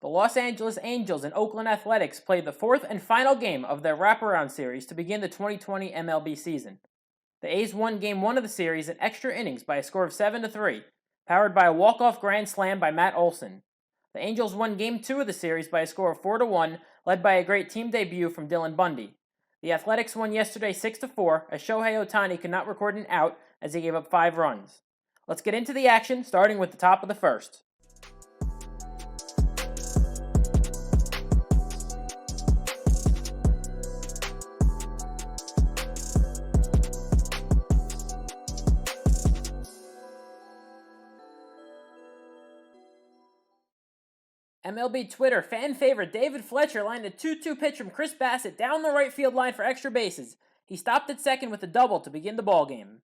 The Los Angeles Angels and Oakland Athletics played the fourth and final game of their wraparound series to begin the 2020 MLB season. The A's won Game 1 of the series in extra innings by a score of 7-3, powered by a walk-off grand slam by Matt Olson. The Angels won Game 2 of the series by a score of 4-1, led by a great team debut from Dylan Bundy. The Athletics won yesterday 6-4, as Shohei Ohtani could not record an out as he gave up 5 runs. Let's get into the action, starting with the top of the first. MLB Twitter fan favorite David Fletcher lined a 2-2 pitch from Chris Bassitt down the right field line for extra bases. He stopped at second with a double to begin the ballgame.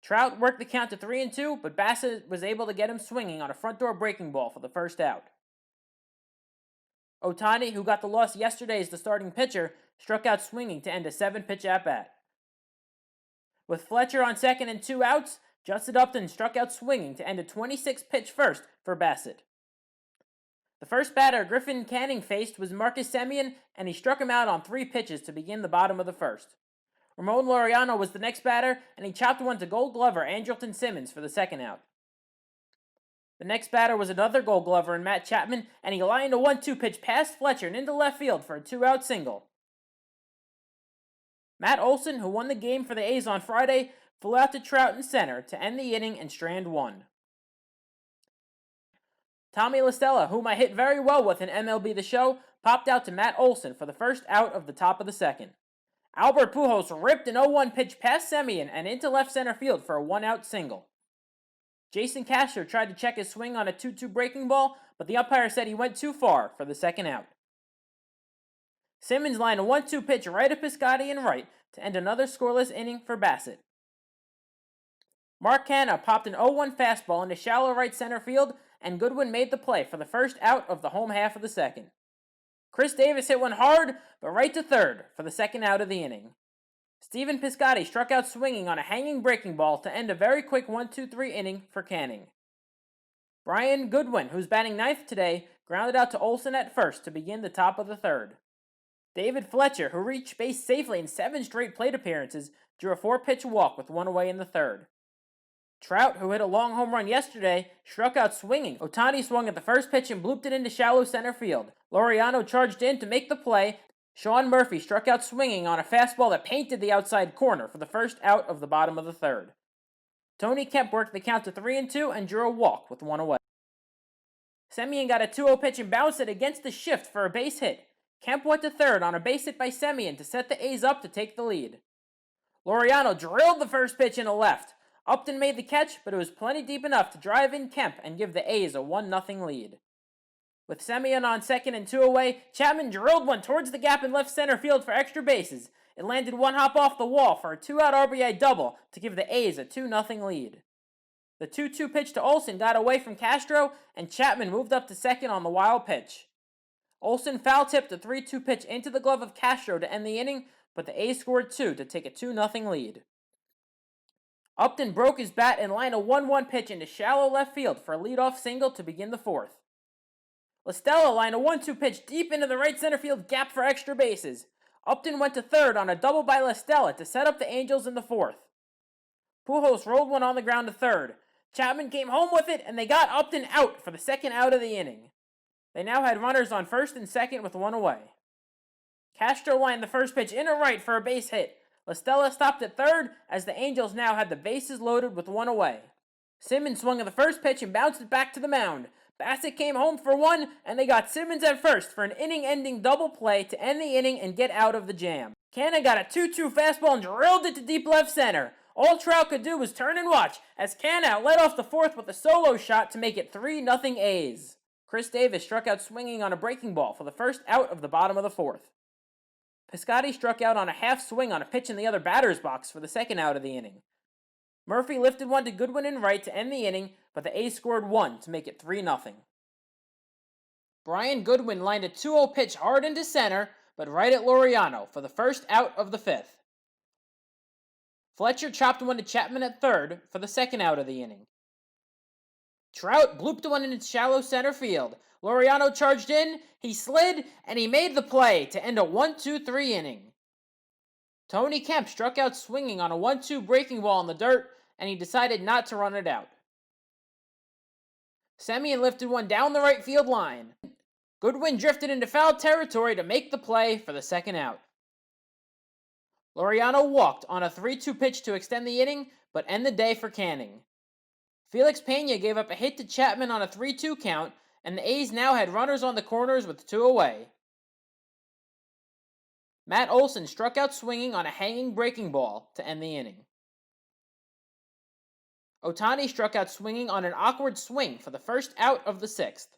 Trout worked the count to 3-2, but Bassitt was able to get him swinging on a front door breaking ball for the first out. Ohtani, who got the loss yesterday as the starting pitcher, struck out swinging to end a 7-pitch at-bat. With Fletcher on second and 2 outs, Justin Upton struck out swinging to end a 26-pitch first for Bassitt. The first batter Griffin Canning faced was Marcus Semien, and he struck him out on 3 pitches to begin the bottom of the first. Ramon Laureano was the next batter, and he chopped one to Gold Glover Andrelton Simmons for the second out. The next batter was another Gold Glover in Matt Chapman, and he lined a 1-2 pitch past Fletcher and into left field for a 2-out single. Matt Olson, who won the game for the A's on Friday, flew out to Trout in center to end the inning and strand 1. Tommy La Stella, whom I hit very well with in MLB The Show, popped out to Matt Olson for the first out of the top of the second. Albert Pujols ripped an 0-1 pitch past Semien and into left center field for a 1-out single. Jason Castro tried to check his swing on a 2-2 breaking ball, but the umpire said he went too far for the second out. Simmons lined a 1-2 pitch right at Piscotty and right to end another scoreless inning for Bassitt. Mark Canha popped an 0-1 fastball into shallow right center field, and Goodwin made the play for the first out of the home half of the second. Chris Davis hit one hard, but right to third for the second out of the inning. Stephen Piscotty struck out swinging on a hanging breaking ball to end a very quick 1-2-3 inning for Canning. Brian Goodwin, who's batting ninth today, grounded out to Olson at first to begin the top of the third. David Fletcher, who reached base safely in 7 straight plate appearances, drew a 4-pitch walk with 1 away in the third. Trout, who hit a long home run yesterday, struck out swinging. Ohtani swung at the first pitch and blooped it into shallow center field. Laureano charged in to make the play. Sean Murphy struck out swinging on a fastball that painted the outside corner for the first out of the bottom of the third. Tony Kemp worked the count to 3-2 and drew a walk with 1 away. Semien got a 2-0 pitch and bounced it against the shift for a base hit. Kemp went to third on a base hit by Semien to set the A's up to take the lead. Laureano drilled the first pitch into left. Upton made the catch, but it was plenty deep enough to drive in Kemp and give the A's a 1-0 lead. With Semien on second and 2 away, Chapman drilled one towards the gap in left center field for extra bases. It landed 1 hop off the wall for a 2-out RBI double to give the A's a 2-0 lead. The 2-2 pitch to Olson got away from Castro, and Chapman moved up to second on the wild pitch. Olson foul-tipped a 3-2 pitch into the glove of Castro to end the inning, but the A's scored 2 to take a 2-0 lead. Upton broke his bat and lined a 1-1 pitch into shallow left field for a leadoff single to begin the fourth. La Stella lined a 1-2 pitch deep into the right center field gap for extra bases. Upton went to third on a double by La Stella to set up the Angels in the fourth. Pujols rolled one on the ground to third. Chapman came home with it, and they got Upton out for the second out of the inning. They now had runners on first and second with 1 away. Castro lined the first pitch into right for a base hit. La Stella stopped at third as the Angels now had the bases loaded with 1 away. Simmons swung at the first pitch and bounced it back to the mound. Bassitt came home for 1, and they got Simmons at first for an inning-ending double play to end the inning and get out of the jam. Canha got a 2-2 fastball and drilled it to deep left center. All Trout could do was turn and watch as Canha led off the fourth with a solo shot to make it 3-0 A's. Chris Davis struck out swinging on a breaking ball for the first out of the bottom of the fourth. Piscotty struck out on a half swing on a pitch in the other batter's box for the second out of the inning. Murphy lifted one to Goodwin in right to end the inning, but the A's scored 1 to make it 3-0. Brian Goodwin lined a 2-0 pitch hard into center, but right at Laureano for the first out of the fifth. Fletcher chopped one to Chapman at third for the second out of the inning. Trout blooped one into shallow center field. Laureano charged in, he slid, and he made the play to end a 1-2-3 inning. Tony Kemp struck out swinging on a 1-2 breaking ball in the dirt, and he decided not to run it out. Semien lifted one down the right field line. Goodwin drifted into foul territory to make the play for the second out. Laureano walked on a 3-2 pitch to extend the inning, but end the day for Canning. Felix Pena gave up a hit to Chapman on a 3-2 count, and the A's now had runners on the corners with 2 away. Matt Olson struck out swinging on a hanging breaking ball to end the inning. Ohtani struck out swinging on an awkward swing for the first out of the 6th.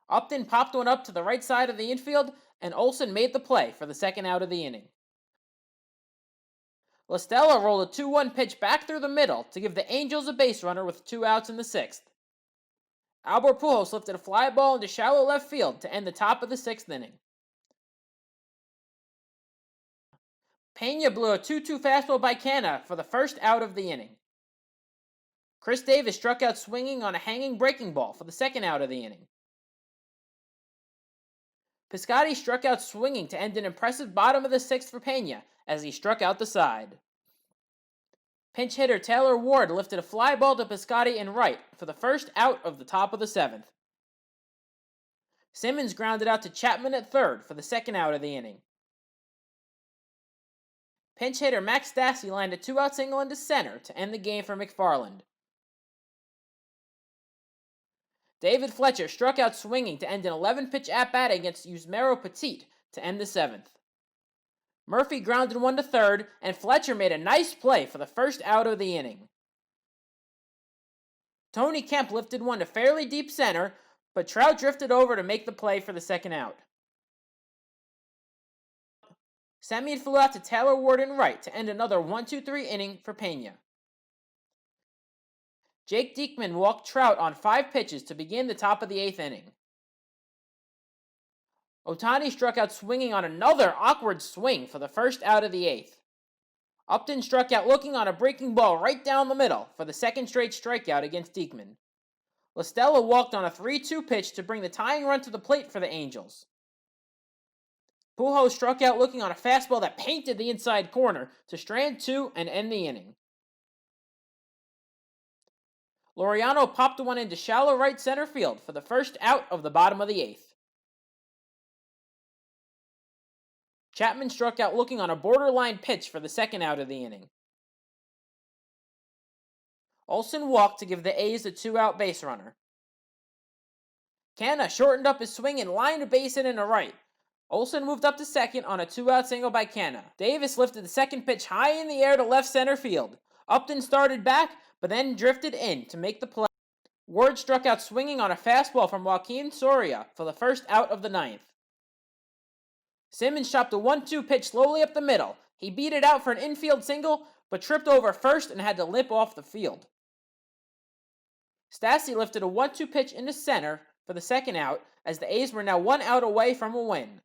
Upton popped one up to the right side of the infield, and Olson made the play for the second out of the inning. La Stella rolled a 2-1 pitch back through the middle to give the Angels a base runner with 2 outs in the 6th. Albert Pujols lifted a fly ball into shallow left field to end the top of the 6th inning. Pena blew a 2-2 fastball by Canna for the first out of the inning. Chris Davis struck out swinging on a hanging breaking ball for the second out of the inning. Piscotty struck out swinging to end an impressive bottom of the 6th for Pena as he struck out the side. Pinch hitter Taylor Ward lifted a fly ball to Piscotty in right for the first out of the top of the 7th. Simmons grounded out to Chapman at third for the second out of the inning. Pinch hitter Max Stassi lined a 2-out single into center to end the game for McFarland. David Fletcher struck out swinging to end an 11-pitch at-bat against Yusmeiro Petit to end the 7th. Murphy grounded one to third, and Fletcher made a nice play for the first out of the inning. Tony Kemp lifted one to fairly deep center, but Trout drifted over to make the play for the second out. Semien flew out to Taylor Ward in right to end another 1-2-3 inning for Pena. Jake Diekman walked Trout on 5 pitches to begin the top of the 8th inning. Ohtani struck out swinging on another awkward swing for the first out of the 8th. Upton struck out looking on a breaking ball right down the middle for the second straight strikeout against Diekman. La Stella walked on a 3-2 pitch to bring the tying run to the plate for the Angels. Pujols struck out looking on a fastball that painted the inside corner to strand 2 and end the inning. Laureano popped one into shallow right center field for the first out of the bottom of the 8th. Chapman struck out looking on a borderline pitch for the second out of the inning. Olson walked to give the A's a 2-out base runner. Canna shortened up his swing and lined a base hit into right. Olson moved up to second on a 2-out single by Canna. Davis lifted the second pitch high in the air to left center field. Upton started back, but then drifted in to make the play. Ward struck out swinging on a fastball from Joaquin Soria for the first out of the 9th. Simmons chopped a 1-2 pitch slowly up the middle. He beat it out for an infield single, but tripped over first and had to limp off the field. Stassi lifted a 1-2 pitch into center for the second out, as the A's were now 1 out away from a win.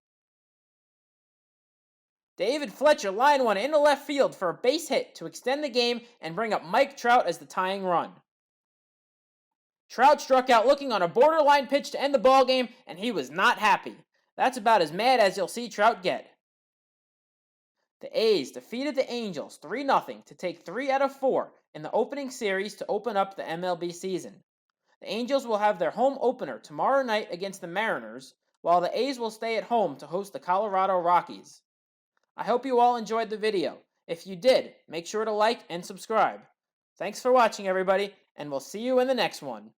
David Fletcher lined one into left field for a base hit to extend the game and bring up Mike Trout as the tying run. Trout struck out looking on a borderline pitch to end the ballgame, and he was not happy. That's about as mad as you'll see Trout get. The A's defeated the Angels 3-0 to take 3 out of 4 in the opening series to open up the MLB season. The Angels will have their home opener tomorrow night against the Mariners, while the A's will stay at home to host the Colorado Rockies. I hope you all enjoyed the video. If you did, make sure to like and subscribe. Thanks for watching, everybody, and we'll see you in the next one.